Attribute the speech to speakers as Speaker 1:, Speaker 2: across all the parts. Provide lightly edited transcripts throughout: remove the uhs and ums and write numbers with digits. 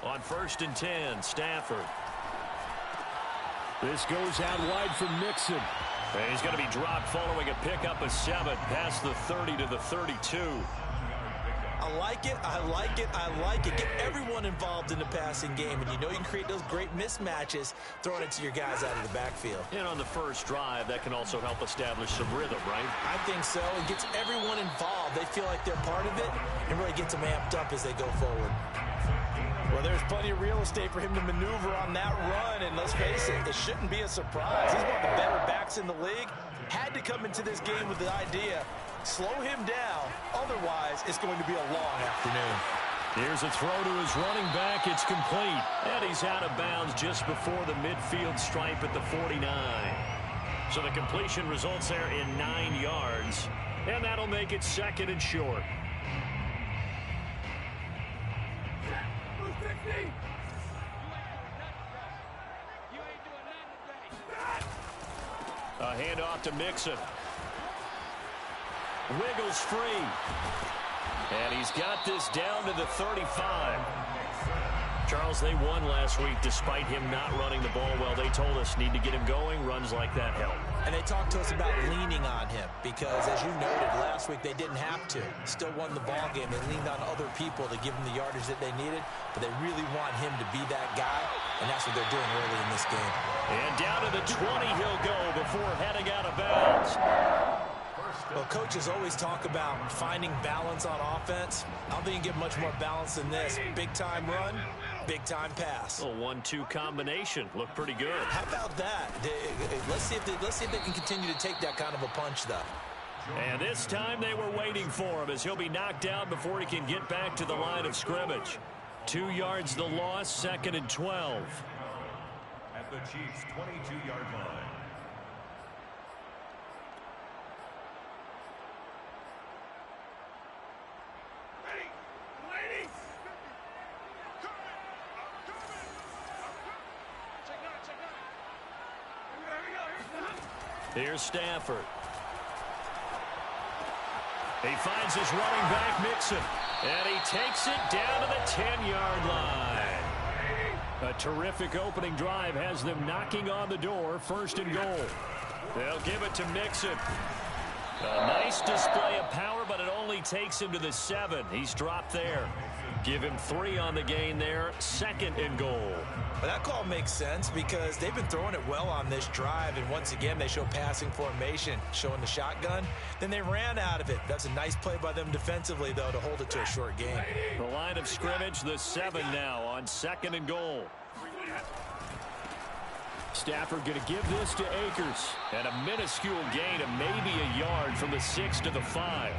Speaker 1: On 1st and 10, Stafford.
Speaker 2: This goes out wide for Mixon.
Speaker 1: And he's going to be dropped following a pickup of 7 past the 30 to the 32.
Speaker 3: I like it, I like it, I like it. Get everyone involved in the passing game, and you know you can create those great mismatches throwing it to your guys out of the backfield.
Speaker 1: And on the first drive, that can also help establish some rhythm, right?
Speaker 3: I think so. It gets everyone involved. They feel like they're part of it, and really gets them amped up as they go forward. Well, there's plenty of real estate for him to maneuver on that run, and let's face it, it shouldn't be a surprise. He's one of the better backs in the league. Had to come into this game with the idea, slow him down, otherwise it's going to be a long afternoon.
Speaker 1: Here's a throw to his running back. It's complete. And he's out of bounds just before the midfield stripe at the 49. So the completion results there in 9 yards, and that'll make it 2nd and short. A handoff to Mixon. Wiggles free. And he's got this down to the 35. Charles, they won last week despite him not running the ball well. They told us need to get him going. Runs like that help.
Speaker 3: And they talked to us about leaning on him because, as you noted, last week they didn't have to. Still won the ball game. They leaned on other people to give them the yardage that they needed, but they really want him to be that guy, and that's what they're doing early in this game.
Speaker 1: And down to the 20 he'll go before heading out of bounds.
Speaker 3: Well, coaches always talk about finding balance on offense. I don't think you can get much more balance than this. Big-time run, big-time pass.
Speaker 1: A 1-2 combination. Looked pretty good.
Speaker 3: How about that? Let's see if they can continue to take that kind of a punch, though.
Speaker 1: And this time they were waiting for him as he'll be knocked down before he can get back to the line of scrimmage. 2 yards the loss, 2nd and 12.
Speaker 4: At the Chiefs' 22-yard line.
Speaker 1: Here's Stafford. He finds his running back, Mixon. And he takes it down to the 10-yard line. A terrific opening drive has them knocking on the door. 1st and goal. They'll give it to Mixon. A nice display of power, but it only takes him to the 7. He's dropped there. Give him 3 on the gain there. 2nd and goal.
Speaker 3: Well, that call makes sense because they've been throwing it well on this drive, and once again they show passing formation, showing the shotgun. Then they ran out of it. That's a nice play by them defensively, though, to hold it to a short gain.
Speaker 1: The line of scrimmage, the 7 now on 2nd and goal. Stafford going to give this to Akers. And a minuscule gain of maybe a yard from the 6 to the 5.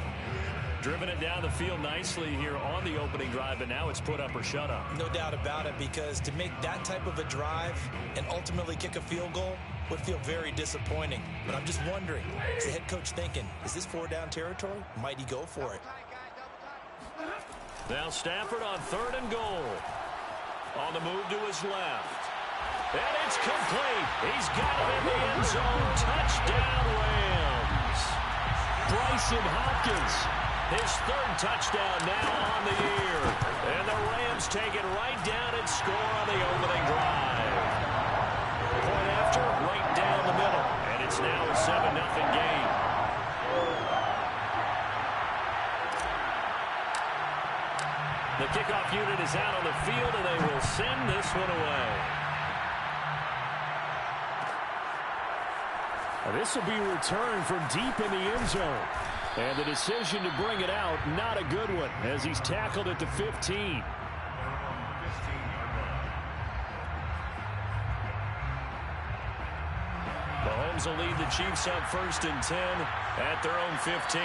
Speaker 1: Driven it down the field nicely here on the opening drive, and now it's put up or shut up.
Speaker 3: No doubt about it, because to make that type of a drive and ultimately kick a field goal would feel very disappointing. But I'm just wondering, is the head coach thinking, is this 4-down territory? Might he go for it?
Speaker 1: Now Stafford on 3rd and goal. On the move to his left. And it's complete. He's got it in the end zone. Touchdown, Rams. Bryson Hopkins. His 3rd touchdown now on the year. And the Rams take it right down and score on the opening drive. Point after, right down the middle. And it's now a 7-0 game. The kickoff unit is out on the field, and they will send this one away.
Speaker 2: Now this will be returned from deep in the end zone. And the decision to bring it out, not a good one, as he's tackled at the 15.
Speaker 1: Mahomes will lead the Chiefs up 1st and 10 at their own 15.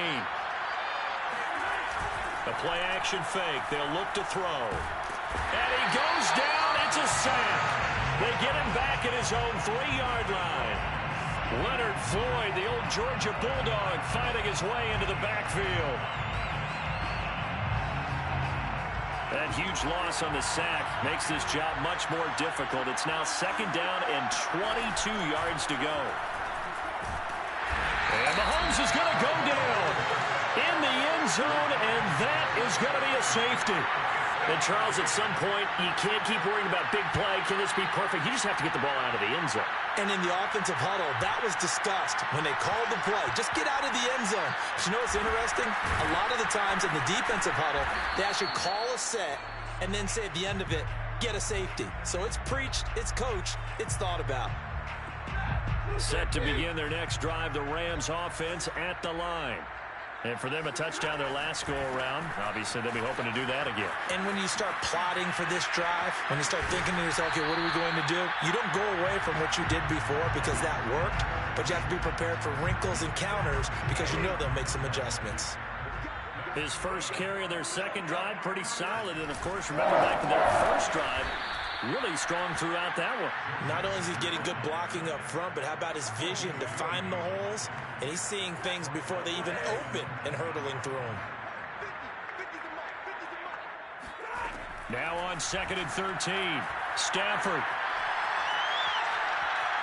Speaker 1: A play-action fake. They'll look to throw. And he goes down. It's a sack. They get him back at his own 3-yard line. Leonard Floyd, the old Georgia Bulldog, finding his way into the backfield. That huge loss on the sack makes this job much more difficult. It's now 2nd down and 22 yards to go. And Mahomes is going to go down in the end zone, and that is going to be a safety.
Speaker 2: And, Charles, at some point, you can't keep worrying about big play. Can this be perfect? You just have to get the ball out of the end zone.
Speaker 3: And in the offensive huddle, that was discussed when they called the play. Just get out of the end zone. But you know what's interesting? A lot of the times in the defensive huddle, they actually call a set and then say at the end of it, get a safety. So it's preached, it's coached, it's thought about.
Speaker 2: Set to begin their next drive, the Rams offense at the line. And for them, a touchdown their last go-around. Obviously, they'll be hoping to do that again.
Speaker 3: And when you start plotting for this drive, when you start thinking to yourself, okay, what are we going to do? You don't go away from what you did before because that worked, but you have to be prepared for wrinkles and counters because you know they'll make some adjustments.
Speaker 2: His first carry of their second drive, pretty solid. And, of course, remember back to their first drive, really strong throughout that one.
Speaker 3: Not only is he getting good blocking up front, but how about his vision to find the holes? And he's seeing things before they even open and hurdling through them.
Speaker 2: Now on 2nd and 13. Stafford.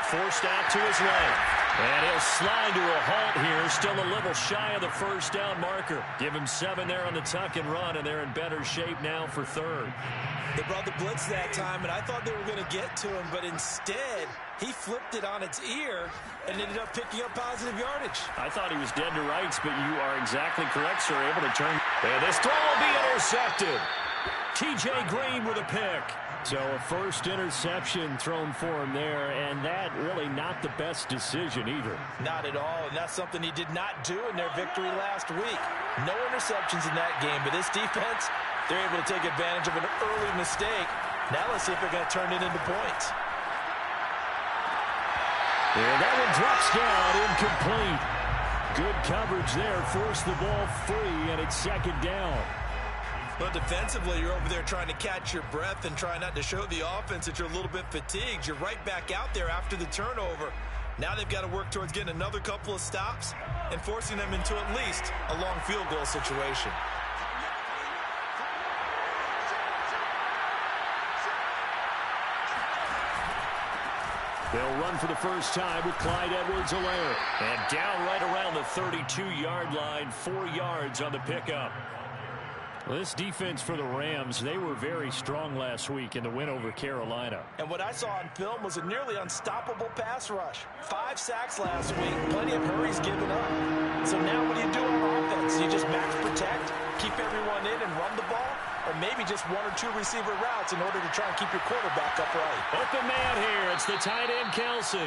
Speaker 2: Forced out to his left. And he'll slide to a halt here. Still a little shy of the first down marker. Give him 7 there on the tuck and run, and they're in better shape now for third.
Speaker 3: They brought the blitz that time, and I thought they were going to get to him, but instead, he flipped it on its ear and ended up picking up positive yardage.
Speaker 2: I thought he was dead to rights, but you are exactly correct, sir. Able to turn. And this throw will be intercepted. T.J. Green with a pick. So a first interception thrown for him there, and that really not the best decision either.
Speaker 3: Not at all, and that's something he did not do in their victory last week. No interceptions in that game, but this defense, they're able to take advantage of an early mistake. Now let's see if they're going to turn it into points.
Speaker 2: And that one drops down, incomplete. Good coverage there, forced the ball free, and it's 2nd down.
Speaker 3: But defensively, you're over there trying to catch your breath and try not to show the offense that you're a little bit fatigued. You're right back out there after the turnover. Now they've got to work towards getting another couple of stops and forcing them into at least a long field goal situation.
Speaker 2: They'll run for the first time with Clyde Edwards-Helaire. And down right around the 32-yard line, 4 yards on the pickup. Well, this defense for the Rams, they were very strong last week in the win over Carolina.
Speaker 3: And what I saw on film was a nearly unstoppable pass rush. 5 sacks last week, plenty of hurries given up. So now what do you do on offense? You just max protect, keep everyone in and run the ball? Or maybe just 1 or 2 receiver routes in order to try and keep your quarterback upright.
Speaker 2: Open man here. It's the tight end, Kelsey.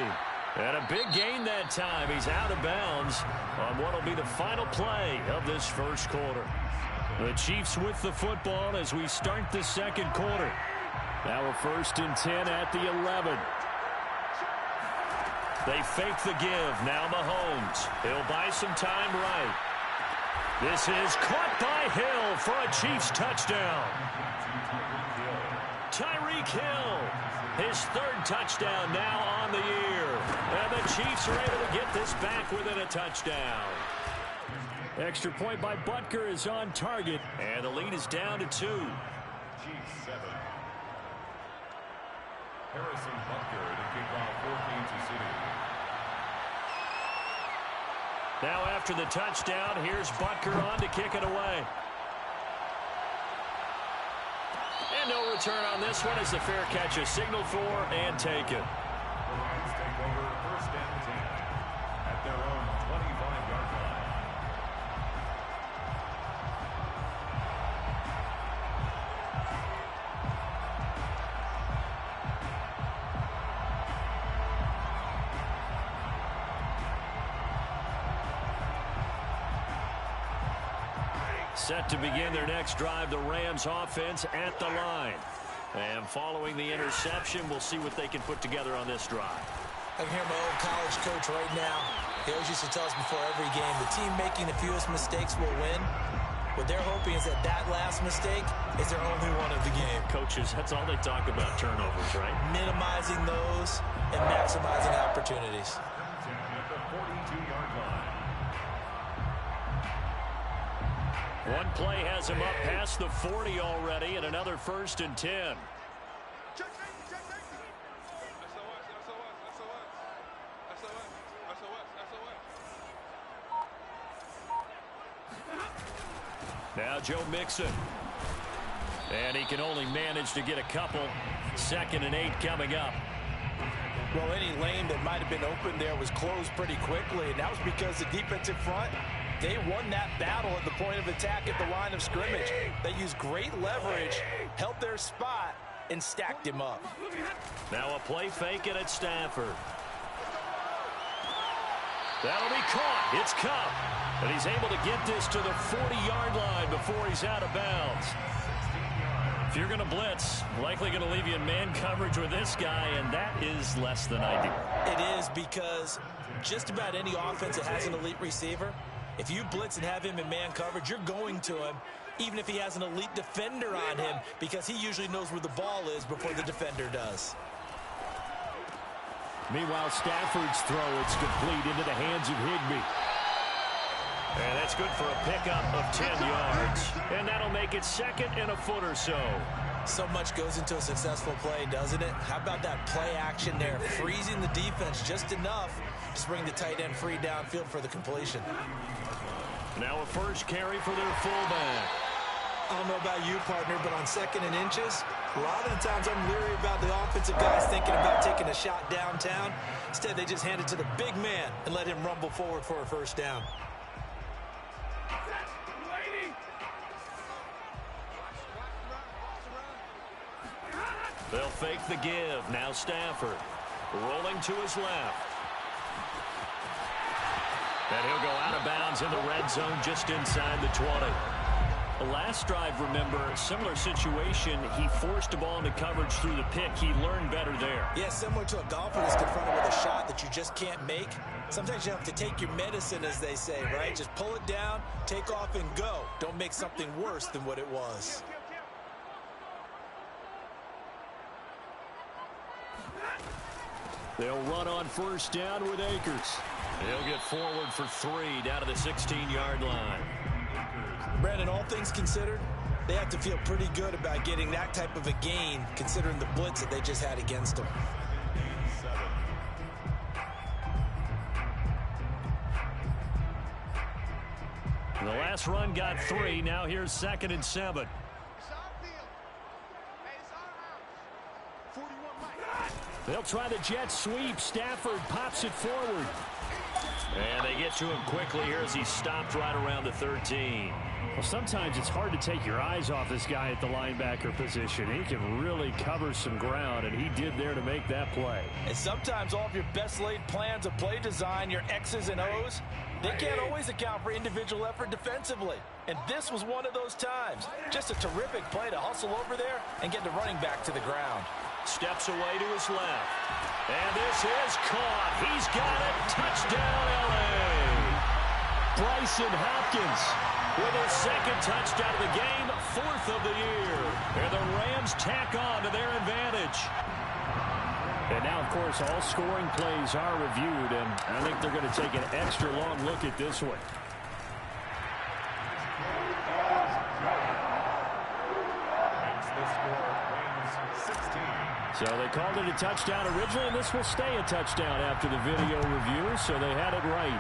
Speaker 2: And a big gain that time. He's out of bounds on what will be the final play of this first quarter. The Chiefs with the football as we start the second quarter. Now a 1st and 10 at the 11. They fake the give. Now Mahomes. He'll buy some time right. This is caught by Hill for a Chiefs touchdown. Tyreek Hill, his 3rd touchdown now on the year. And the Chiefs are able to get this back within a touchdown. Extra point by Butker is on target, and the lead is down to 2.
Speaker 4: Chiefs 7. Harrison Butker to kick off for Kansas City.
Speaker 2: Now after the touchdown, here's Butker on to kick it away. And no return on this one as the fair catch is signaled for and taken.
Speaker 4: The Rams take over 1st and 10 at their own 25-yard line.
Speaker 2: Set to begin their next drive, the Rams offense at the line. And following the interception, we'll see what they can put together on this drive.
Speaker 3: I can hear my old college coach right now. He always used to tell us before every game, the team making the fewest mistakes will win. What they're hoping is that that last mistake is their only one of the game.
Speaker 2: Coaches, that's all they talk about, turnovers, right?
Speaker 3: Minimizing those and maximizing opportunities.
Speaker 4: At the 42-yard line.
Speaker 2: One play has him up past the 40 already, and another 1st and 10. Now Joe Mixon. And he can only manage to get a couple. 2nd and 8 coming up.
Speaker 3: Well, any lane that might have been open there was closed pretty quickly, and that was because the defensive front, they won that battle at the point of attack at the line of scrimmage. They used great leverage, held their spot, and stacked him up.
Speaker 2: Now a play fake it at Stafford. That'll be caught. It's Cup. And he's able to get this to the 40-yard line before he's out of bounds. If you're going to blitz, likely going to leave you in man coverage with this guy, and that is less than ideal.
Speaker 3: It is, because just about any offense that has an elite receiver, if you blitz and have him in man coverage, you're going to him, even if he has an elite defender on him, because he usually knows where the ball is before the defender does.
Speaker 2: Meanwhile, Stafford's throw, it's complete into the hands of Higbee. And that's good for a pickup of 10 yards. And that'll make it 2nd and a foot or so.
Speaker 3: So much goes into a successful play, doesn't it? How about that play action there? Freezing the defense just enough to bring the tight end free downfield for the completion.
Speaker 2: Now a first carry for their fullback.
Speaker 3: I don't know about you, partner, but on 2nd and inches, a lot of the times I'm leery about the offensive guys thinking about taking a shot downtown. Instead, they just hand it to the big man and let him rumble forward for a first down.
Speaker 2: They'll fake the give. Now Stafford rolling to his left. And he'll go out of bounds in the red zone just inside the 20. The last drive, remember, similar situation. He forced the ball into coverage through the pick. He learned better there.
Speaker 3: Yeah, similar to a golfer that's confronted with a shot that you just can't make. Sometimes you have to take your medicine, as they say, right? Just pull it down, take off, and go. Don't make something worse than what it was.
Speaker 2: They'll run on first down with Akers. He'll get forward for 3 down to the 16-yard line.
Speaker 3: Brandon, all things considered, they have to feel pretty good about getting that type of a gain, considering the blitz that they just had against them.
Speaker 2: The last run got 3. Now here's 2nd and 7. They'll try the jet sweep. Stafford pops it forward. And they get to him quickly here as he's stopped right around the 13. Well, sometimes it's hard to take your eyes off this guy at the linebacker position. He can really cover some ground, and he did there to make that play.
Speaker 3: And sometimes all of your best laid plans of play design, your X's and O's, they can't always account for individual effort defensively. And this was one of those times. Just a terrific play to hustle over there and get the running back to the ground.
Speaker 2: Steps away to his left. And this is caught. He's got it. Touchdown, L.A. Bryson Hopkins with his 2nd touchdown of the game, 4th of the year. And the Rams tack on to their advantage. And now, of course, all scoring plays are reviewed, and I think they're going to take an extra long look at this one. So they called it a touchdown originally, and this will stay a touchdown after the video review, so they had it right.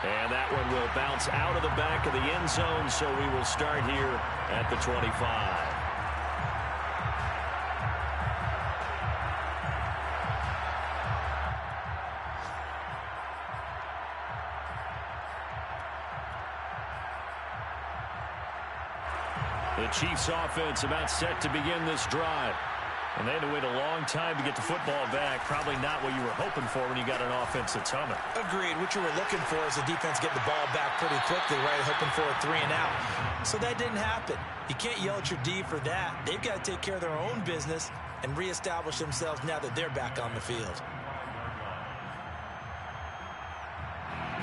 Speaker 2: And that one will bounce out of the back of the end zone, so we will start here at the 25. The Chiefs offense about set to begin this drive. And they had to wait a long time to get the football back. Probably not what you were hoping for when you got an offense that's humming.
Speaker 3: Agreed. What you were looking for is the defense get the ball back pretty quickly, right? Hoping for a 3 and out. So that didn't happen. You can't yell at your D for that. They've got to take care of their own business and reestablish themselves now that they're back on the field.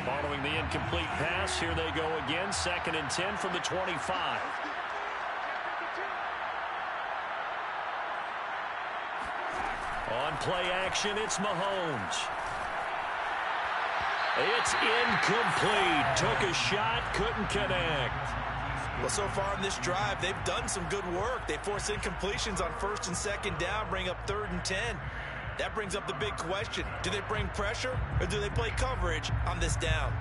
Speaker 2: Following the incomplete pass, here they go again. 2nd and 10 from the 25. On play action, it's Mahomes. It's incomplete. Took a shot, couldn't connect.
Speaker 3: Well, so far in this drive, they've done some good work. They force incompletions on 1st and 2nd down, bring up 3rd and 10. That brings up the big question. Do they bring pressure or do they play coverage on this down?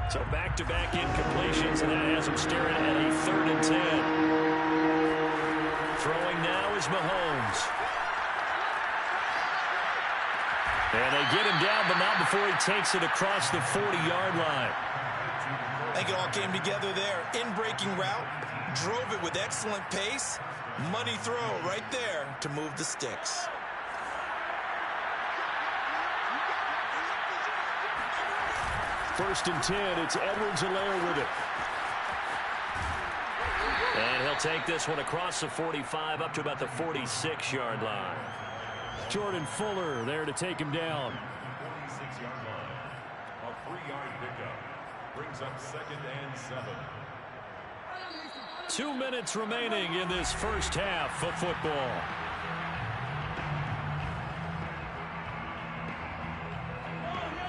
Speaker 2: So back-to-back incompletions, and that has him staring at a 3rd and 10. Throwing now is Mahomes. And they get him down, but not before he takes it across the 40-yard line.
Speaker 3: I think it all came together there. In-breaking route, drove it with excellent pace. Money throw right there to move the sticks.
Speaker 2: First and 10, it's Edwards-Helaire with it. And he'll take this one across the 45 up to about the 46-yard line. Jordan Fuller there to take him down.
Speaker 4: 46-yard line. A 3-yard pickup. Brings up 2nd and 7.
Speaker 2: 2 minutes remaining in this first half of football.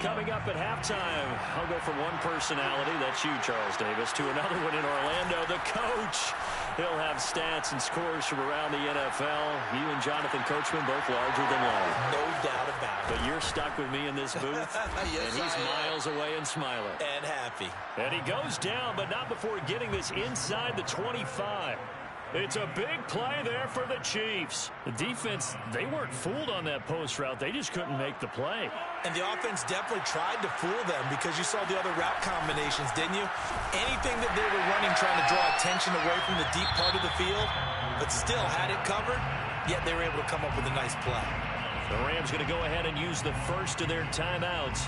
Speaker 2: Coming up at halftime, I'll go from one personality, that's you, Charles Davis, to another one in Orlando, the coach. He'll have stats and scores from around the NFL. You and Jonathan Coachman both larger than life.
Speaker 3: No doubt about it.
Speaker 2: But you're stuck with me in this booth,
Speaker 3: Yes,
Speaker 2: and he's miles away and smiling.
Speaker 3: And happy.
Speaker 2: And he goes down, but not before getting this inside the 25. It's a big play there for the Chiefs. The defense, they weren't fooled on that post route. They just couldn't make the play.
Speaker 3: And the offense definitely tried to fool them because you saw the other route combinations, didn't you? Anything that they were running trying to draw attention away from the deep part of the field, but still had it covered, yet they were able to come up with a nice play.
Speaker 2: The Rams going to go ahead and use the first of their timeouts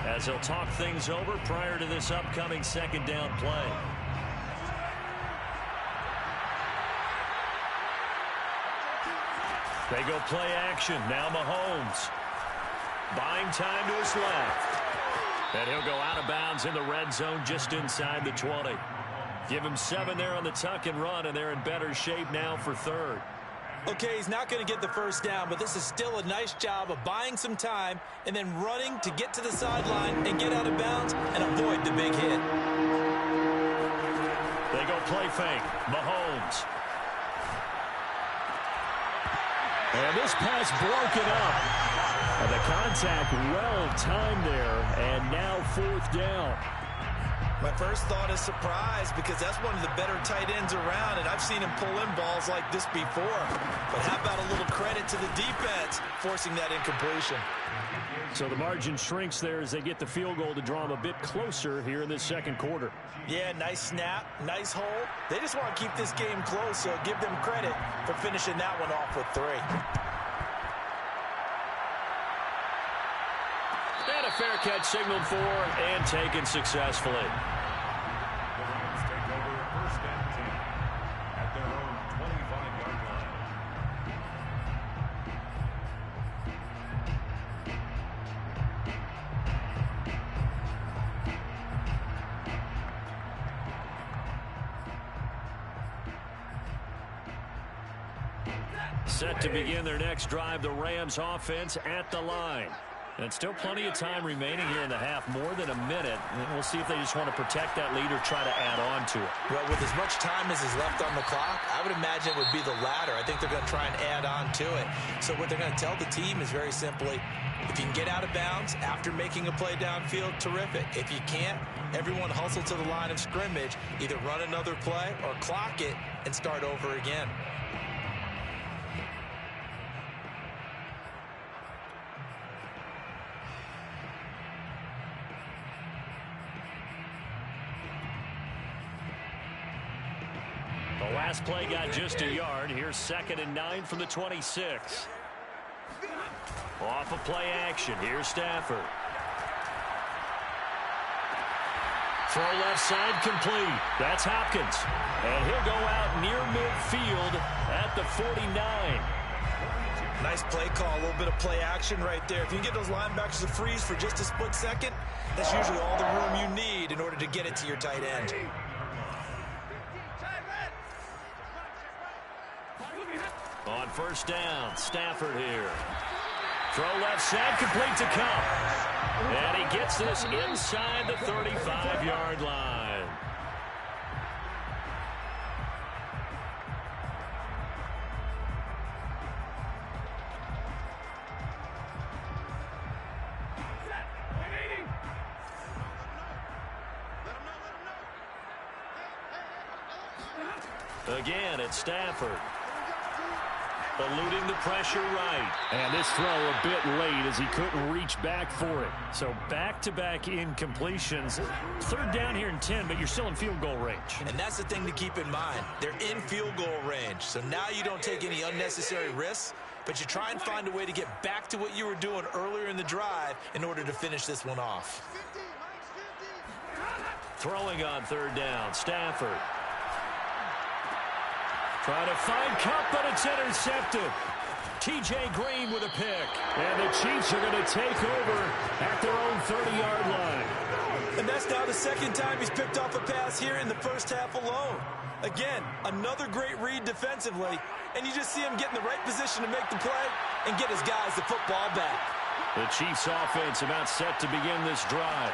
Speaker 2: as they'll talk things over prior to this upcoming 2nd down play. They go play action. Now Mahomes. Buying time to his left. And he'll go out of bounds in the red zone just inside the 20. Give him 7 there on the tuck and run, and they're in better shape now for 3rd.
Speaker 3: Okay, he's not going to get the first down, but this is still a nice job of buying some time and then running to get to the sideline and get out of bounds and avoid the big hit.
Speaker 2: They go play fake. Mahomes. And this pass broken up. And the contact well timed there, and now 4th down.
Speaker 3: My first thought is surprise because that's one of the better tight ends around, and I've seen him pull in balls like this before. But how about a little credit to the defense forcing that incompletion?
Speaker 2: So the margin shrinks there as they get the field goal to draw them a bit closer here in this 2nd quarter.
Speaker 3: Yeah, nice snap, nice hole. They just want to keep this game close, so give them credit for finishing that one off with 3.
Speaker 2: And a fair catch signaled for and taken successfully.
Speaker 4: The Rams take over 1st and 10 at their own 25-yard line.
Speaker 2: Set to begin their next drive, the Rams offense at the line. And still plenty of time remaining here in the half, more than a minute. And we'll see if they just want to protect that lead or try to add on to it.
Speaker 3: Well, with as much time as is left on the clock, I would imagine it would be the latter. I think they're going to try and add on to it. So what they're going to tell the team is very simply, if you can get out of bounds after making a play downfield, terrific. If you can't, everyone hustle to the line of scrimmage, either run another play or clock it and start over again.
Speaker 2: The last play got just a yard. Here's 2nd and 9 from the 26. Off of play action. Here's Stafford. Throw left side complete. That's Hopkins. And he'll go out near midfield at the 49.
Speaker 3: Nice play call, a little bit of play action right there. If you can get those linebackers to freeze for just a split second, that's usually all the room you need in order to get it to your tight end.
Speaker 2: On 1st down, Stafford here. Throw left side, complete to Cup. And he gets this inside the 35-yard line. Again, it's Stafford. Eluding the pressure right.
Speaker 1: And this throw a bit late as he couldn't reach back for it. So back-to-back incompletions. Third down here in 10, but you're still in field goal range.
Speaker 3: And that's the thing to keep in mind. They're in field goal range. So now you don't take any unnecessary risks, but you try and find a way to get back to what you were doing earlier in the drive in order to finish this one off.
Speaker 2: Throwing on third down, Stafford. Trying to find Cup, but it's intercepted. T.J. Green with a pick. And the Chiefs are going to take over at their own 30-yard line.
Speaker 3: And that's now the second time he's picked off a pass here in the first half alone. Again, another great read defensively, and you just see him get in the right position to make the play and get his guys the football back.
Speaker 2: The Chiefs offense about set to begin this drive.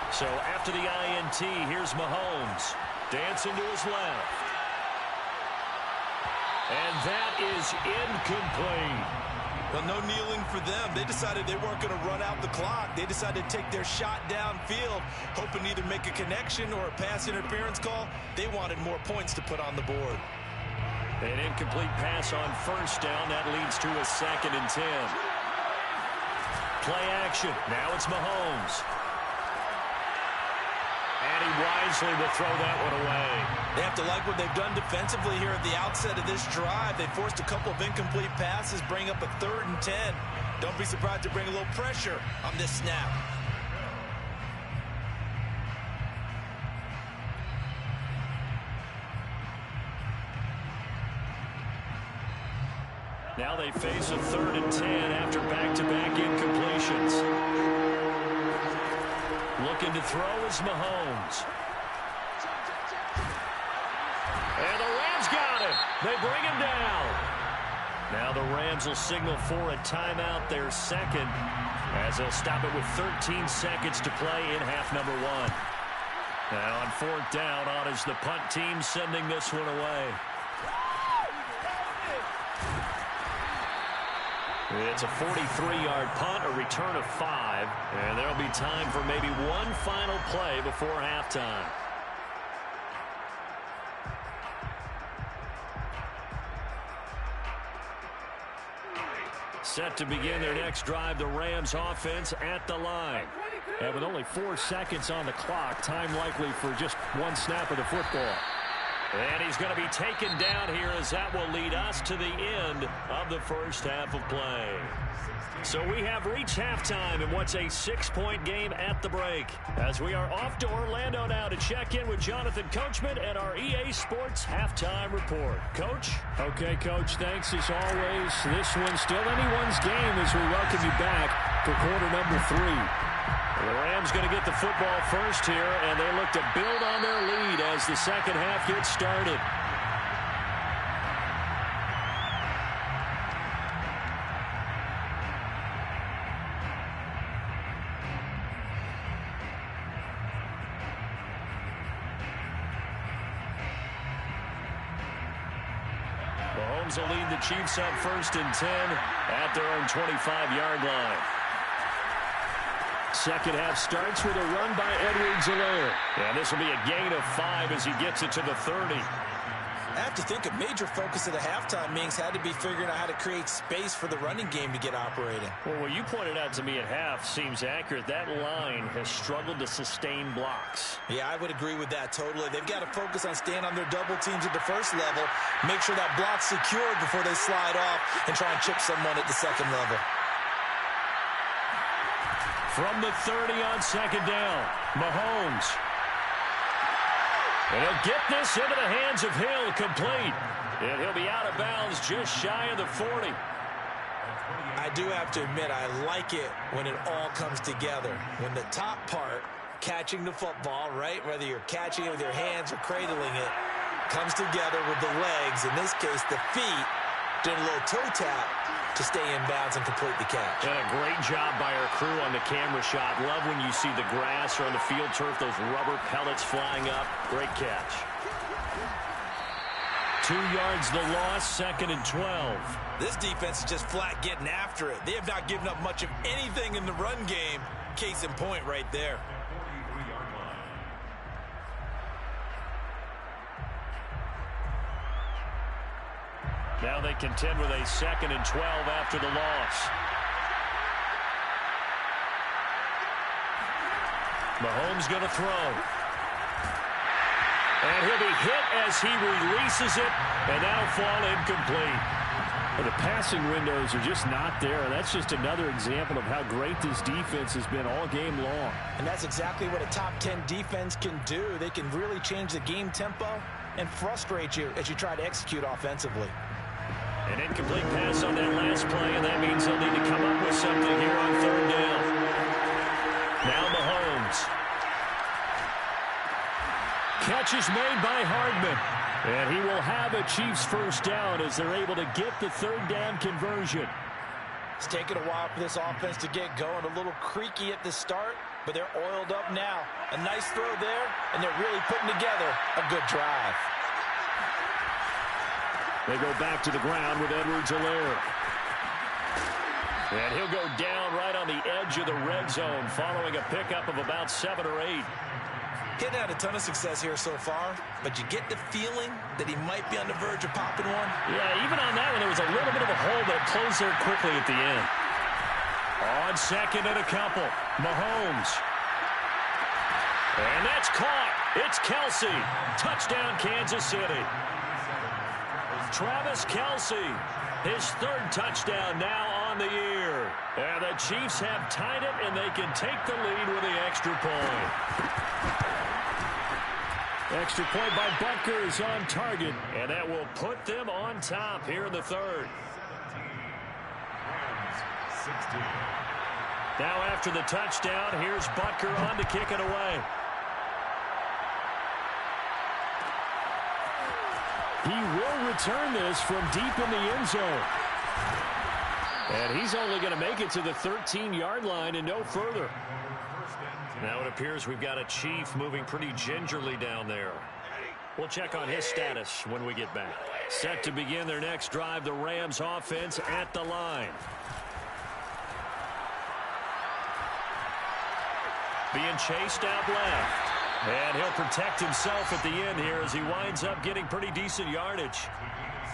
Speaker 2: So after the INT, here's Mahomes. Dancing to his left. And that is incomplete.
Speaker 3: Well, no kneeling for them. They decided they weren't going to run out the clock. They decided to take their shot downfield, hoping to either make a connection or a pass interference call. They wanted more points to put on the board.
Speaker 2: An incomplete pass on first down. That leads to a 2nd and 10. Play action. Now it's Mahomes. And he wisely will throw that one away.
Speaker 3: They have to like what they've done defensively here at the outset of this drive. They forced a couple of incomplete passes, bring up a 3rd and 10. Don't be surprised to bring a little pressure on this snap.
Speaker 2: Now they face a 3rd and 10 after back-to-back incompletions. Looking to throw is Mahomes. And the Rams got him. They bring him down. Now the Rams will signal for a timeout, their second, as they'll stop it with 13 seconds to play in half number 1. Now on 4th down, on is the punt team sending this one away. It's a 43-yard punt, a return of 5, and there'll be time for maybe one final play before halftime. Set to begin their next drive, the Rams offense at the line. And with only 4 seconds on the clock, time likely for just one snap of the football. And he's going to be taken down here as that will lead us to the end of the first half of play. So we have reached halftime in what's a 6-point game at the break. As we are off to Orlando now to check in with Jonathan Coachman and our EA Sports Halftime Report. Coach?
Speaker 1: Okay, Coach, thanks as always. This one's still anyone's game as we welcome you back for quarter number 3.
Speaker 2: The Rams going to get the football first here, and they look to build on their lead as the second half gets started. Mahomes will lead the Chiefs up 1st and 10 at their own 25-yard line. Second half starts with a run by Edwards-Helaire. And this will be a gain of 5 as he gets it to the 30.
Speaker 3: I have to think a major focus of the halftime meetings had to be figuring out how to create space for the running game to get operating.
Speaker 2: Well, what you pointed out to me at half seems accurate. That line has struggled to sustain blocks.
Speaker 3: Yeah, I would agree with that totally. They've got to focus on staying on their double teams at the first level, make sure that block's secured before they slide off and try and chip someone at the second level.
Speaker 2: From the 30 on second down, Mahomes. And he'll get this into the hands of Hill, complete. And he'll be out of bounds just shy of the 40.
Speaker 3: I do have to admit, I like it when it all comes together. When the top part, catching the football, right, whether you're catching it with your hands or cradling it, comes together with the legs, in this case the feet, doing a little toe tap to stay in bounds and complete the catch.
Speaker 2: And a great job by our crew on the camera shot. Love when you see the grass or on the field turf, those rubber pellets flying up. Great catch. 2 yards the loss, 2nd and 12.
Speaker 3: This defense is just flat getting after it. They have not given up much of anything in the run game. Case in point right there.
Speaker 2: Now they contend with a 2nd and 12 after the loss. Mahomes going to throw. And he'll be hit as he releases it, and that'll fall incomplete.
Speaker 5: Well, the passing windows are just not there. That's just another example of how great this defense has been all game long.
Speaker 3: And that's exactly what a top 10 defense can do. They can really change the game tempo and frustrate you as you try to execute offensively.
Speaker 2: An incomplete pass on that last play, and that means they'll need to come up with something here on 3rd down. Now Mahomes. Catch is made by Hardman. And he will have a Chiefs 1st down as they're able to get the 3rd down conversion.
Speaker 3: It's taken a while for this offense to get going. A little creaky at the start, but they're oiled up now. A nice throw there, and they're really putting together a good drive.
Speaker 2: They go back to the ground with Edwards-Helaire. And he'll go down right on the edge of the red zone following a pickup of about 7 or 8.
Speaker 3: He's had a ton of success here so far, but you get the feeling that he might be on the verge of popping one.
Speaker 2: Yeah, even on that one, there was a little bit of a hole, but it closed there quickly at the end. On 2nd and a couple, Mahomes. And that's caught. It's Kelsey. Touchdown, Kansas City. Travis Kelsey, his 3rd touchdown now on the year. And the Chiefs have tied it, and they can take the lead with the extra point. Extra point by Butker is on target, and that will put them on top here in the 3rd. Now after the touchdown, here's Butker on to kick it away. He will return this from deep in the end zone. And he's only going to make it to the 13-yard line and no further. Now it appears we've got a Chief moving pretty gingerly down there. We'll check on his status when we get back. Set to begin their next drive, the Rams offense at the line. Being chased out left. And he'll protect himself at the end here as he winds up getting pretty decent yardage.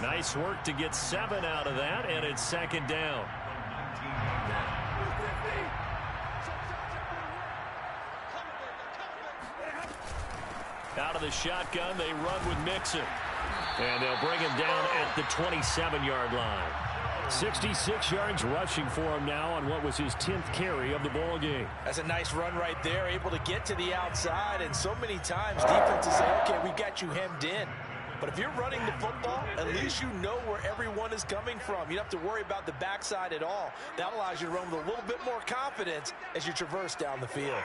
Speaker 2: Nice work to get 7 out of that, and it's 2nd down. Out of the shotgun, they run with Mixon. And they'll bring him down at the 27-yard line.
Speaker 5: 66 yards rushing for him now on what was his 10th carry of the ball game.
Speaker 3: That's a nice run right there, able to get to the outside. And so many times defenses say, okay, we've got you hemmed in. But if you're running the football, at least you know where everyone is coming from. You don't have to worry about the backside at all. That allows you to run with a little bit more confidence as you traverse down the field.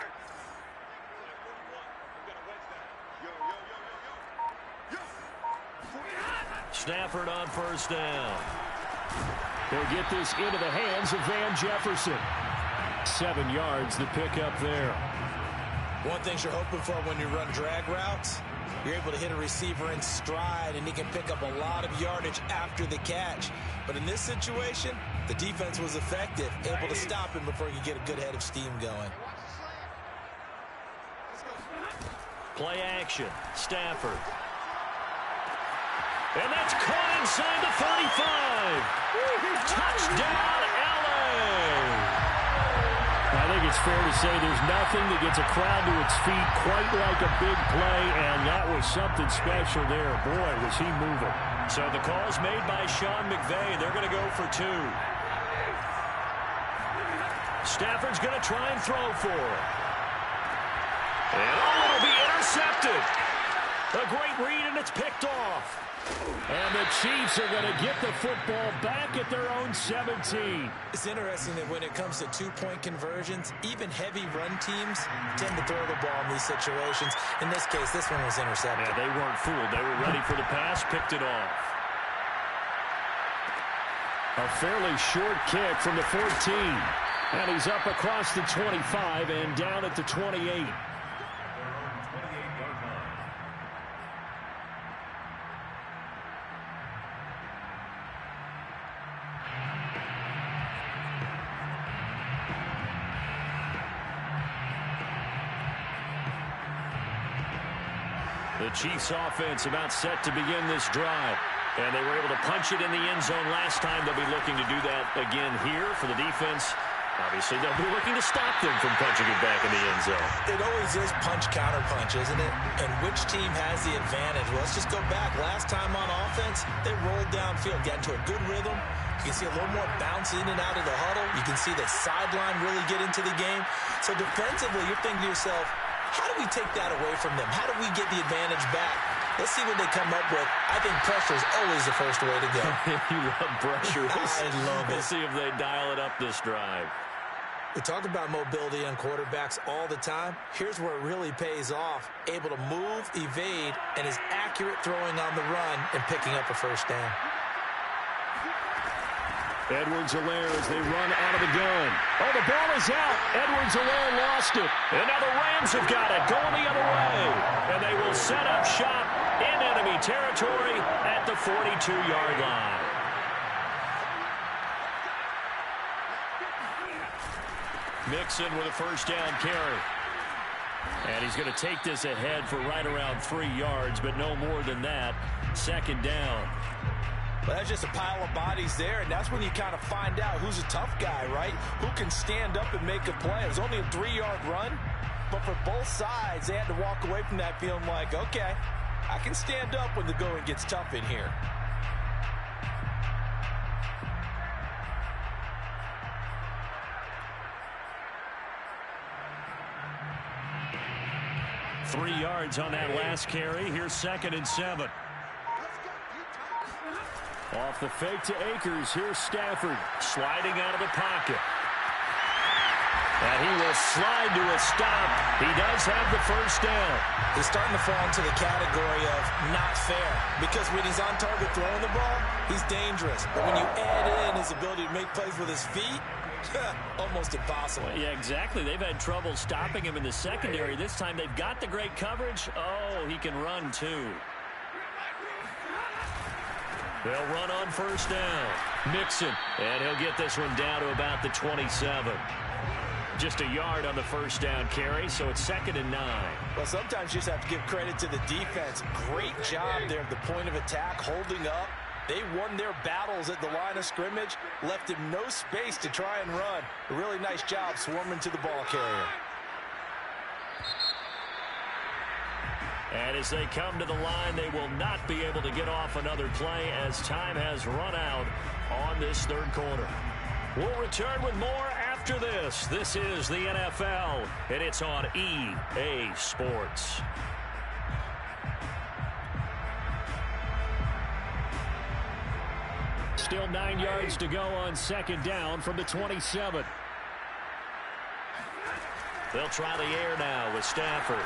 Speaker 2: Stafford on 1st down.
Speaker 5: They'll get this into the hands of Van Jefferson. 7 yards, the pickup there.
Speaker 3: One thing you're hoping for when you run drag routes, you're able to hit a receiver in stride, and he can pick up a lot of yardage after the catch. But in this situation, the defense was effective, able to stop him before he could get a good head of steam going.
Speaker 2: Play action, Stafford. And that's caught inside the 35. Touchdown, LA.
Speaker 5: I think it's fair to say there's nothing that gets a crowd to its feet quite like a big play, and that was something special there. Boy, was he moving.
Speaker 2: So the call's made by Sean McVay. They're going to go for 2. Stafford's going to try and throw for it. And it'll be intercepted. A great read, and it's picked off.
Speaker 5: And the Chiefs are going to get the football back at their own 17.
Speaker 3: It's interesting that when it comes to 2-point conversions, even heavy run teams tend to throw the ball in these situations. In this case, this one was intercepted.
Speaker 2: Yeah, they weren't fooled. They were ready for the pass, picked it off.
Speaker 5: A fairly short kick from the 14. And he's up across the 25 and down at the 28.
Speaker 2: The Chiefs offense about set to begin this drive. And they were able to punch it in the end zone last time. They'll be looking to do that again here for the defense. Obviously, they'll be looking to stop them from punching it back in the end zone.
Speaker 3: It always is punch-counter-punch, isn't it? And which team has the advantage? Well, let's just go back. Last time on offense, they rolled downfield, got into a good rhythm. You can see a little more bounce in and out of the huddle. You can see the sideline really get into the game. So defensively, you're thinking to yourself, how do we take that away from them? How do we get the advantage back? Let's see what they come up with. I think pressure is always the first way to go.
Speaker 2: You love pressure.
Speaker 3: I love it.
Speaker 2: We'll see if they dial it up this drive.
Speaker 3: We talk about mobility on quarterbacks all the time. Here's where it really pays off. Able to move, evade, and is accurate throwing on the run and picking up a first down.
Speaker 5: Edwards-Helaire as they run out of the gun. Oh, the ball is out. Edwards-Helaire lost it.
Speaker 2: And now the Rams have got it going the other way. And they will set up shop in enemy territory at the 42-yard line. Mixon with a first down carry. And he's going to take this ahead for right around 3 yards, but no more than that. Second down.
Speaker 3: Well, that's just a pile of bodies there, and that's when you kind of find out who's a tough guy, right? Who can stand up and make a play. It was only a 3-yard run, but for both sides, they had to walk away from that feeling like, okay, I can stand up when the going gets tough in here.
Speaker 2: Three yards on that last carry. Here's 2nd and 7.
Speaker 5: Off the fake to Akers. Here's Stafford.
Speaker 2: Sliding out of the pocket. And he will slide to a stop. He does have the first down.
Speaker 3: He's starting to fall into the category of not fair. Because when he's on target throwing the ball, he's dangerous. But when you add in his ability to make plays with his feet, almost impossible.
Speaker 2: Well, yeah, exactly. They've had trouble stopping him in the secondary. This time they've got the great coverage. Oh, he can run too. They'll run on first down. Mixon, and he'll get this one down to about the 27. Just a yard on the first down carry, so it's 2nd and 9.
Speaker 3: Well, sometimes you just have to give credit to the defense. Great job there at the point of attack, holding up. They won their battles at the line of scrimmage, left him no space to try and run. A really nice job swarming to the ball carrier.
Speaker 2: And as they come to the line, they will not be able to get off another play as time has run out on this third quarter. We'll return with more after this. This is the NFL, and it's on EA Sports.
Speaker 5: Still 9 yards to go on second down from the 27.
Speaker 2: They'll try the air now with Stafford.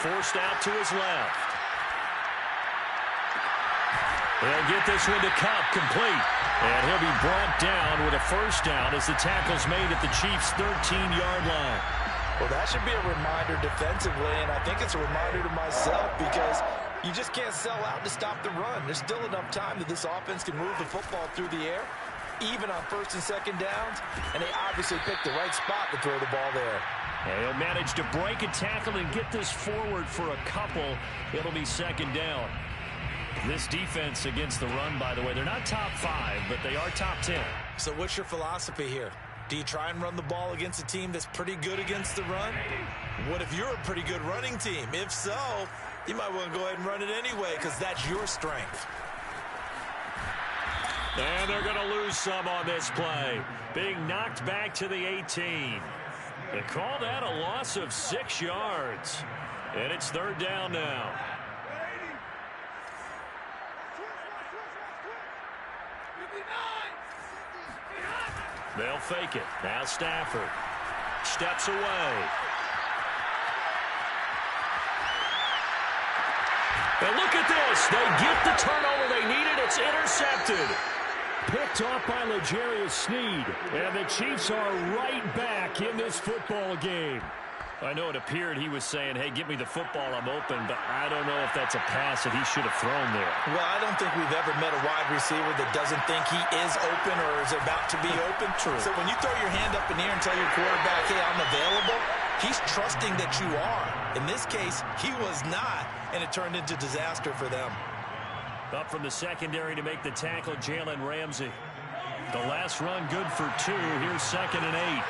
Speaker 2: Forced out to his left. They'll get this one to Cup, complete. And he'll be brought down with a first down as the tackle's made at the Chiefs' 13-yard line.
Speaker 3: Well, that should be a reminder defensively, and I think it's a reminder to myself because you just can't sell out to stop the run. There's still enough time that this offense can move the football through the air, even on first and second downs, and they obviously picked the right spot to throw the ball there.
Speaker 2: And he'll manage to break a tackle and get this forward for a couple. It'll be second down. This defense against the run, by the way, they're not top 5, but they are top 10.
Speaker 3: So what's your philosophy here? Do you try and run the ball against a team that's pretty good against the run? What if you're a pretty good running team? If so, you might want to go ahead and run it anyway because that's your strength.
Speaker 2: And they're going to lose some on this play. Being knocked back to the 18. They call that a loss of 6 yards. And it's third down now. They'll fake it. Now Stafford steps away. And look at this. They get the turnover they needed. It's intercepted.
Speaker 5: Picked off by L'Jarius Sneed. And the Chiefs are right back in this football game.
Speaker 2: I know it appeared he was saying, hey, give me the football, I'm open, but I don't know if that's a pass that he should have thrown there.
Speaker 3: Well, I don't think we've ever met a wide receiver that doesn't think he is open or is about to be open.
Speaker 2: True.
Speaker 3: So when you throw your hand up in the air and tell your quarterback, hey, I'm available, He's trusting that you are. In this case, he was not, and it turned into disaster for them.
Speaker 2: Up from the secondary to make the tackle, Jalen Ramsey. The last run good for 2. Here's 2nd and 8.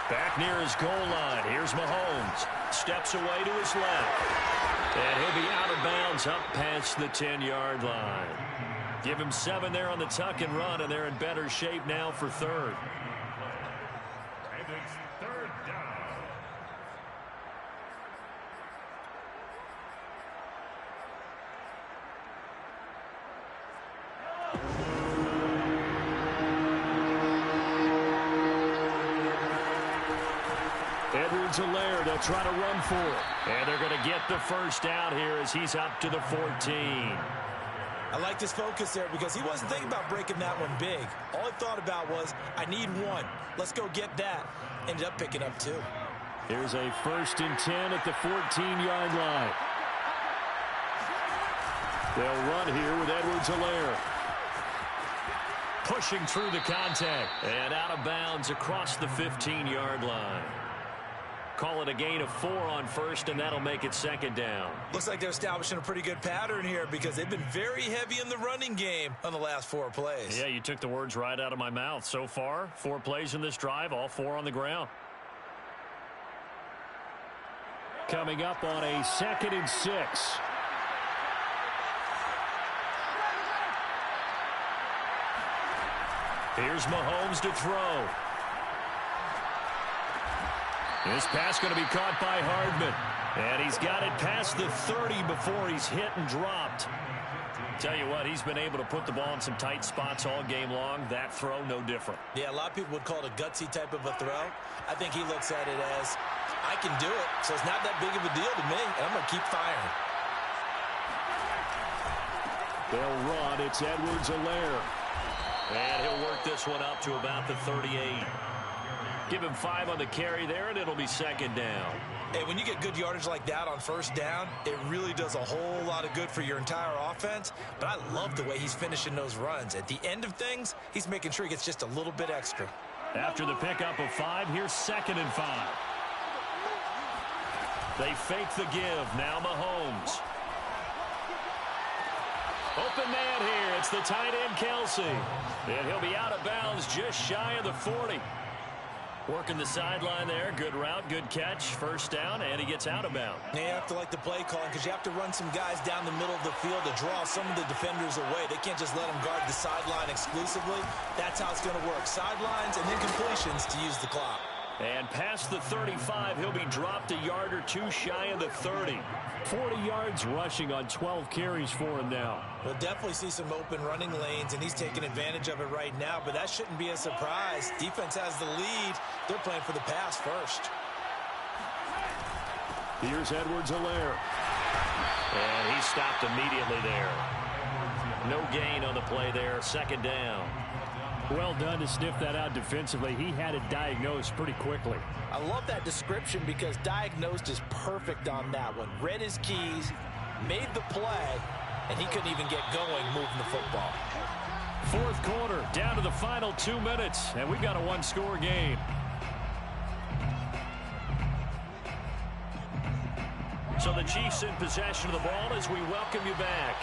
Speaker 2: Back near his goal line. Here's Mahomes. Steps away to his left. And he'll be out of bounds up past the 10-yard line. Give him 7 there on the tuck and run, and they're in better shape now for 3rd.
Speaker 4: And it's 3rd down.
Speaker 2: Edwards-Helaire, they'll try to run for it. And they're going to get the first down here as he's up to the 14.
Speaker 3: I like his focus there because he wasn't thinking about breaking that one big. All he thought about was, I need 1. Let's go get that. Ended up picking up 2.
Speaker 5: Here's a 1st and 10 at the 14-yard line. They'll run here with Edwards-Helaire.
Speaker 2: Pushing through the contact. And out of bounds across the 15-yard line. Call it a gain of 4 on 1st, and that'll make it 2nd down.
Speaker 3: Looks like they're establishing a pretty good pattern here because they've been very heavy in the running game on the last 4 plays.
Speaker 2: Yeah, you took the words right out of my mouth. So far, 4 plays in this drive, all 4 on the ground.
Speaker 5: Coming up on a 2nd and 6.
Speaker 2: Here's Mahomes to throw. This pass going to be caught by Hardman. And he's got it past the 30 before he's hit and dropped. Tell you what, he's been able to put the ball in some tight spots all game long. That throw, no different.
Speaker 3: Yeah, a lot of people would call it a gutsy type of a throw. I think he looks at it as, I can do it, so it's not that big of a deal to me, and I'm going to keep firing.
Speaker 5: They'll run. It's Edwards-Helaire.
Speaker 2: And he'll work this one up to about the 38. Give him 5 on the carry there, and it'll be 2nd down.
Speaker 3: Hey, when you get good yardage like that on 1st down, it really does a whole lot of good for your entire offense. But I love the way he's finishing those runs. At the end of things, he's making sure he gets just a little bit extra.
Speaker 2: After the pickup of 5, here's 2nd and 5. They fake the give. Now Mahomes. Open man here. It's the tight end, Kelsey. And he'll be out of bounds just shy of the 40. Working the sideline there. Good route, good catch. 1st down, and he gets out of bounds.
Speaker 3: Yeah, you have to like the play calling because you have to run some guys down the middle of the field to draw some of the defenders away. They can't just let them guard the sideline exclusively. That's how it's going to work. Sidelines and then completions to use the clock.
Speaker 2: And past the 35, he'll be dropped a yard or 2 shy of the 30.
Speaker 5: 40 yards rushing on 12 carries for him now.
Speaker 3: We'll definitely see some open running lanes, and he's taking advantage of it right now, but that shouldn't be a surprise. Defense has the lead. They're playing for the pass first.
Speaker 5: Here's Edwards-Helaire.
Speaker 2: And he stopped immediately there. No gain on the play there. 2nd down.
Speaker 5: Well done to sniff that out defensively. He had it diagnosed pretty quickly.
Speaker 3: I love that description because diagnosed is perfect on that one. Read his keys, made the play, and he couldn't even get going moving the football.
Speaker 2: 4th quarter, down to the final 2 minutes, and we've got a 1-score game. So the Chiefs in possession of the ball as we welcome you back.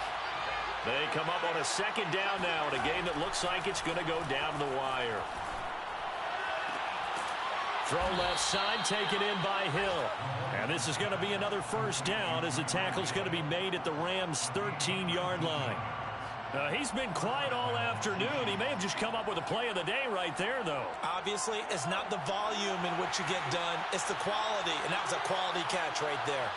Speaker 2: They come up on a 2nd down now in a game that looks like it's going to go down to the wire. Throw left side, taken in by Hill. And this is going to be another 1st down as the tackle's going to be made at the Rams' 13-yard line. He's been quiet all afternoon. He may have just come up with a play of the day right there, though.
Speaker 3: Obviously, it's not the volume in which you get done. It's the quality, and that was a quality catch right there.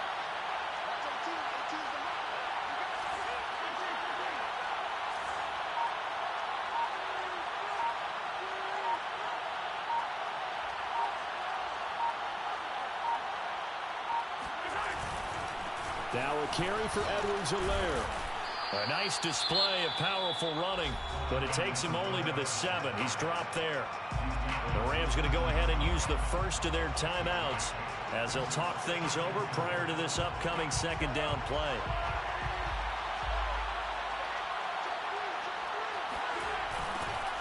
Speaker 5: Now a carry for Edwards-Helaire.
Speaker 2: A nice display of powerful running, but it takes him only to the 7. He's dropped there. The Rams going to go ahead and use the first of their timeouts as they'll talk things over prior to this upcoming 2nd down play.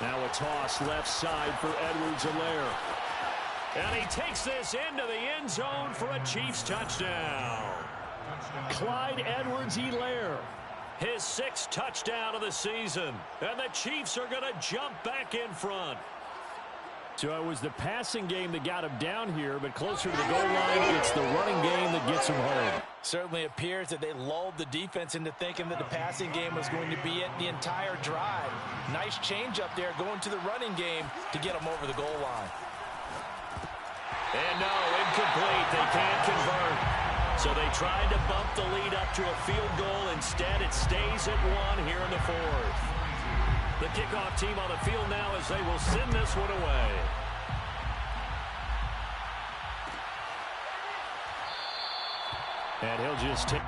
Speaker 5: Now a toss left side for Edwards-Helaire.
Speaker 1: And he takes this into the end zone for a Chiefs touchdown.
Speaker 5: Clyde Edwards-Helaire.
Speaker 1: His 6th touchdown of the season. And the Chiefs are going to jump back in front.
Speaker 5: So it was the passing game that got him down here, but closer to the goal line, it's the running game that gets him home.
Speaker 3: Certainly appears that they lulled the defense into thinking that the passing game was going to be it the entire drive. Nice change up there going to the running game to get them over the goal line.
Speaker 1: And no, incomplete. They can't convert. So they tried to bump the lead up to a field goal. Instead, it stays at 1 here in the 4th. The kickoff team on the field now as they will send this one away.
Speaker 5: And he'll just take...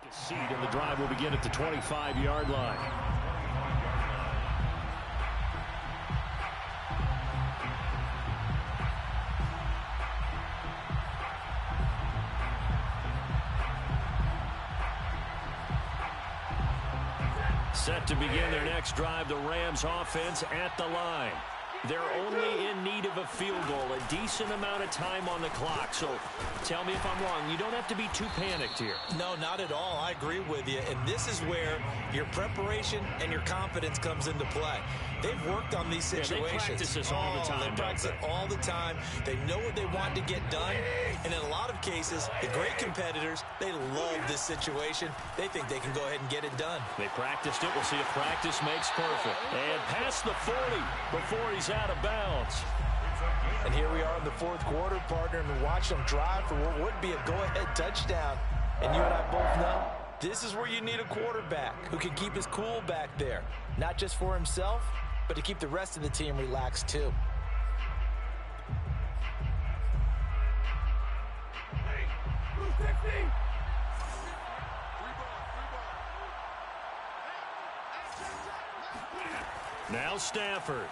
Speaker 5: A seat, and the drive will begin at the 25-yard line. Set to begin their next drive, the Rams offense at the line. They're only in need of a field goal, a decent amount of time on the clock. So tell me if I'm wrong. You don't have to be too panicked here.
Speaker 3: No, not at all. I agree with you. And this is where your preparation and your confidence comes into play. They've worked on these situations.
Speaker 5: Yeah, they practice this all the time.
Speaker 3: They practice it all the time. They know what they want to get done. And in a lot of cases, the great competitors, they love this situation. They think they can go ahead and get it done.
Speaker 1: They practiced it. We'll see if practice makes perfect. And past the 40 before he's out of bounds.
Speaker 3: And here we are in the 4th quarter, partner, and watch them drive for what would be a go-ahead touchdown. And you and I both know this is where you need a quarterback who can keep his cool back there, not just for himself, but to keep the rest of the team relaxed too.
Speaker 1: Now Stafford.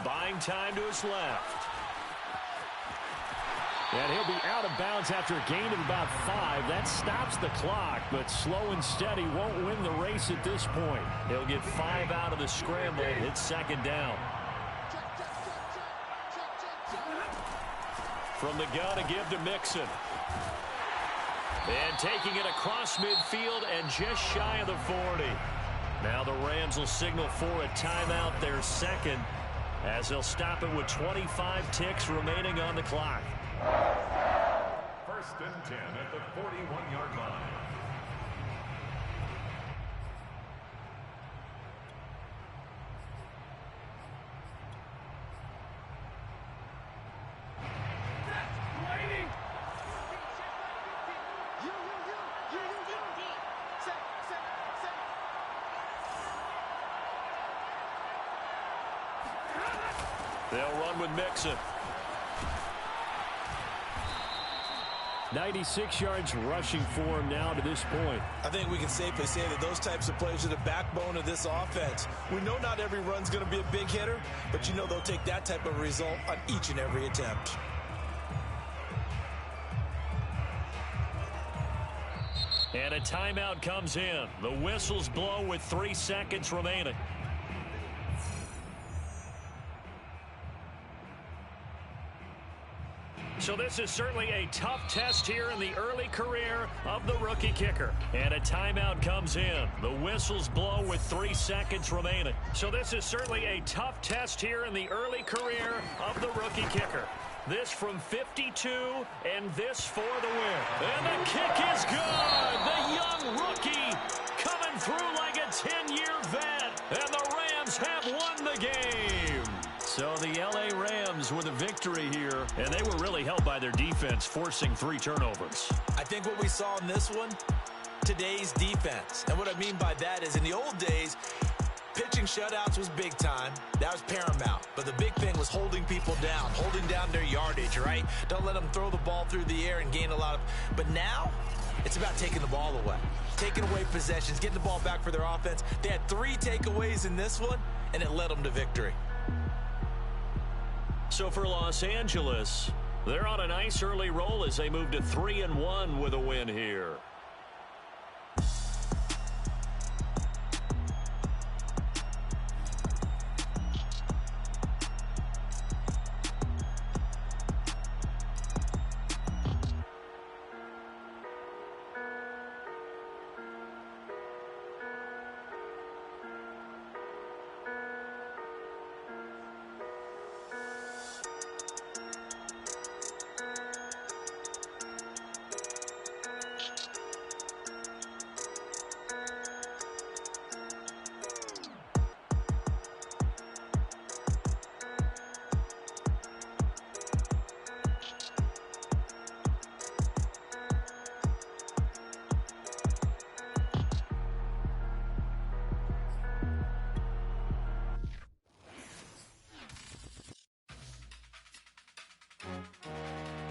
Speaker 1: Buying time to his left.
Speaker 5: And he'll be out of bounds after a gain of about 5. That stops the clock, but slow and steady won't win the race at this point.
Speaker 1: He'll get 5 out of the scramble. It's 2nd down. From the gun, a give to Mixon. And taking it across midfield and just shy of the 40. Now the Rams will signal for a timeout, their 2nd, as they'll stop it with 25 ticks remaining on the clock.
Speaker 4: 1st and 10 at the 41-yard line.
Speaker 1: They'll run with Mixon.
Speaker 5: 96 yards rushing for him now to this point.
Speaker 3: I think we can safely say that those types of plays are the backbone of this offense. We know not every run's going to be a big hitter, but you know they'll take that type of result on each and every attempt.
Speaker 1: And a timeout comes in. The whistles blow with 3 seconds remaining.
Speaker 2: So this is certainly a tough test here in the early career of the rookie kicker. And a timeout comes in. The whistles blow with 3 seconds remaining. So this is certainly a tough test here in the early career of the rookie kicker. This from 52, and this for the win. And the kick is good. The young rookie coming through like a 10-year vet. And the Rams have won the game. So the L.A. Rams with a victory here, and they were really helped by their defense, forcing 3 turnovers.
Speaker 3: I think what we saw in this one, today's defense. And what I mean by that is in the old days, pitching shutouts was big time. That was paramount. But the big thing was holding people down, holding down their yardage, right? Don't let them throw the ball through the air and gain a lot of... But now, it's about taking the ball away. Taking away possessions, getting the ball back for their offense. They had 3 takeaways in this one, and it led them to victory.
Speaker 2: So for Los Angeles, they're on a nice early roll as they move to 3-1 with a win here.